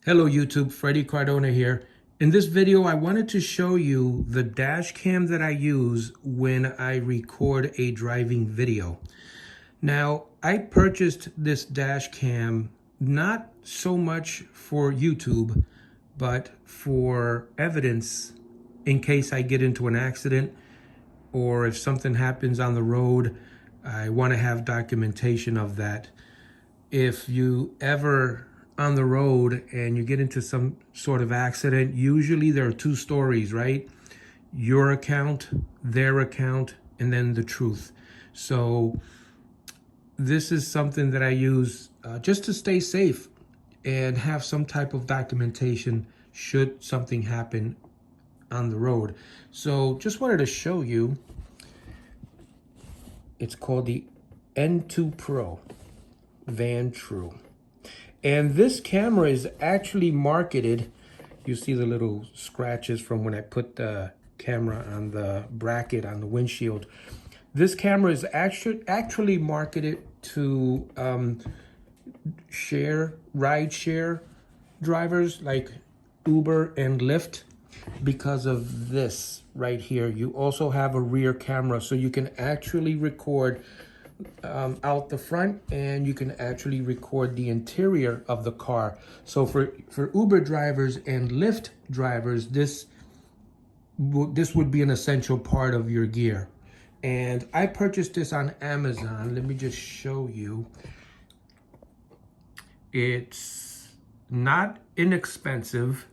Hello YouTube, Freddie Cardona here. In this video, I wanted to show you the dash cam that I use when I record a driving video. Now, I purchased this dash cam not so much for YouTube, but for evidence in case I get into an accident or if something happens on the road. I want to have documentation of that. If you ever on the road and you get into some sort of accident, usually there are two stories, right? Your account, their account, and then the truth. So this is something that I use just to stay safe and have some type of documentation should something happen on the road. So just wanted to show you. It's called the N2 Pro Vantrue. And this camera is actually marketed. You see the little scratches from when I put the camera on the bracket on the windshield. This camera is actually marketed to ride share drivers like Uber and Lyft because of this right here. You also have a rear camera, so you can actually record out the front, and you can actually record the interior of the car. So for Uber drivers and Lyft drivers, this would be an essential part of your gear. And I purchased this on Amazon. Let me just show you. It's not inexpensive,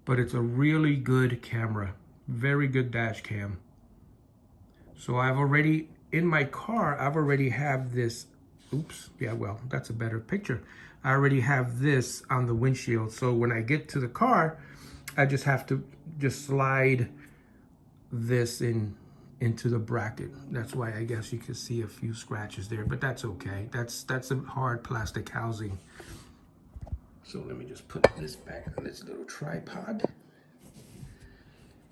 but it's a really good camera. Very good dash cam. So I've already, in my car, I've already have this, oops, yeah, well, that's a better picture. I already have this on the windshield. So when I get to the car, I just have to slide this into the bracket. That's why I guess you can see a few scratches there, but that's okay. That's a hard plastic housing. So let me just put this back on this little tripod.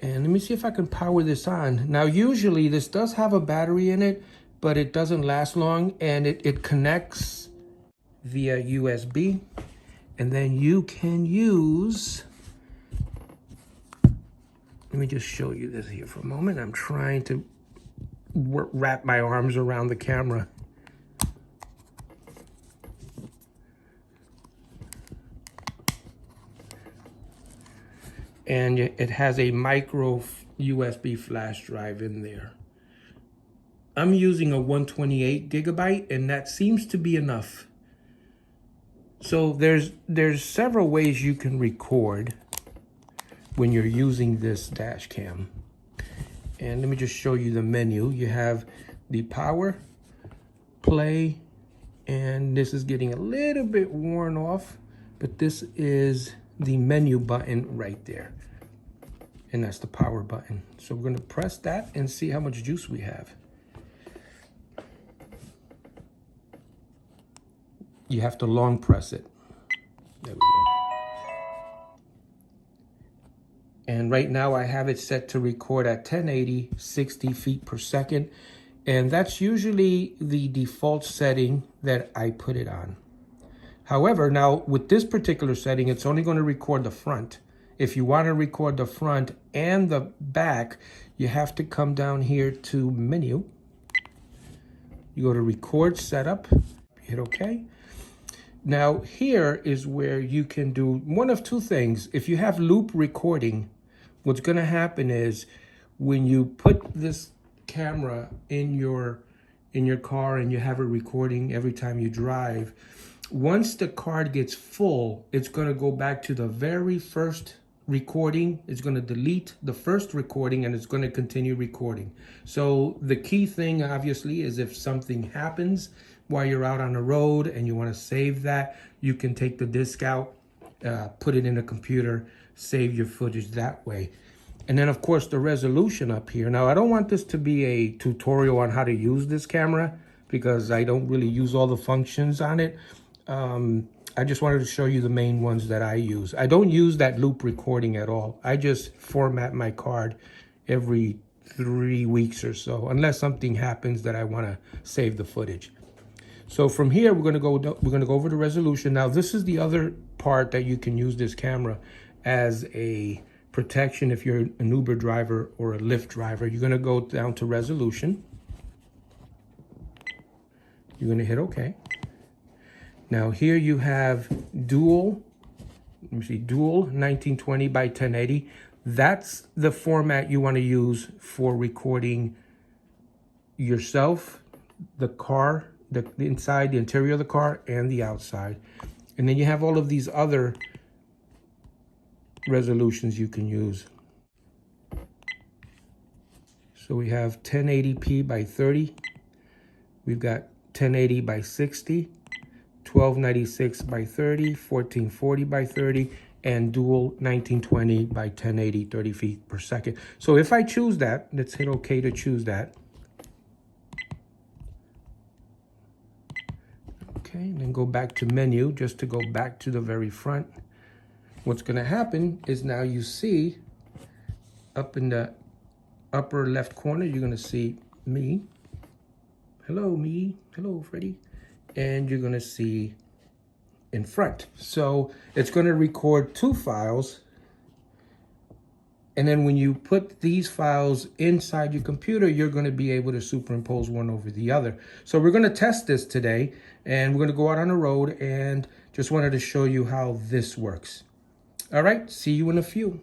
And let me see if I can power this on. Now, usually this does have a battery in it, but it doesn't last long, and it connects via USB. And then you can use, let me just show you this here for a moment. I'm trying to wrap my arms around the camera. And it has a micro USB flash drive in there. I'm using a 128 gigabyte, and that seems to be enough. So there's several ways you can record when you're using this dash cam. And let me just show you the menu. You have the power, play, and this is getting a little bit worn off, but this is the menu button right there, and that's the power button. So we're going to press that and see how much juice we have. You have to long press it. There we go. And right now I have it set to record at 1080 60 feet per second, and that's usually the default setting that I put it on. However, now with this particular setting, it's only going to record the front. If you want to record the front and the back, you have to come down here to menu. You go to record setup, hit OK. Now here is where you can do one of two things. If you have loop recording, what's going to happen is when you put this camera in your car and you have it recording every time you drive, once the card gets full, it's going to go back to the very first recording. It's going to delete the first recording, and it's going to continue recording. So the key thing, obviously, is if something happens while you're out on the road and you want to save that, you can take the disc out, put it in a computer, save your footage that way. And then, of course, the resolution up here. Now, I don't want this to be a tutorial on how to use this camera because I don't really use all the functions on it. I just wanted to show you the main ones that I use. I don't use that loop recording at all. I just format my card every 3 weeks or so, unless something happens that I want to save the footage. So from here, we're going to go over the resolution. Now, this is the other part that you can use this camera as a protection if you're an Uber driver or a Lyft driver. You're gonna go down to resolution. You're gonna hit OK. Now here you have dual 1920 by 1080. That's the format you want to use for recording yourself, the car, the inside, the interior of the car, and the outside. And then you have all of these other resolutions you can use. So we have 1080p by 30. We've got 1080 by 60. 1296 by 30, 1440 by 30, and dual 1920 by 1080, 30 feet per second. So if I choose that, let's hit OK to choose that. Okay, and then go back to menu just to go back to the very front. What's going to happen is now you see up in the upper left corner, you're going to see me. Hello, me. Hello, Freddie. And you're going to see in front. So it's going to record two files. And then when you put these files inside your computer, you're going to be able to superimpose one over the other. So we're going to test this today, and we're going to go out on the road, and just wanted to show you how this works. All right, see you in a few.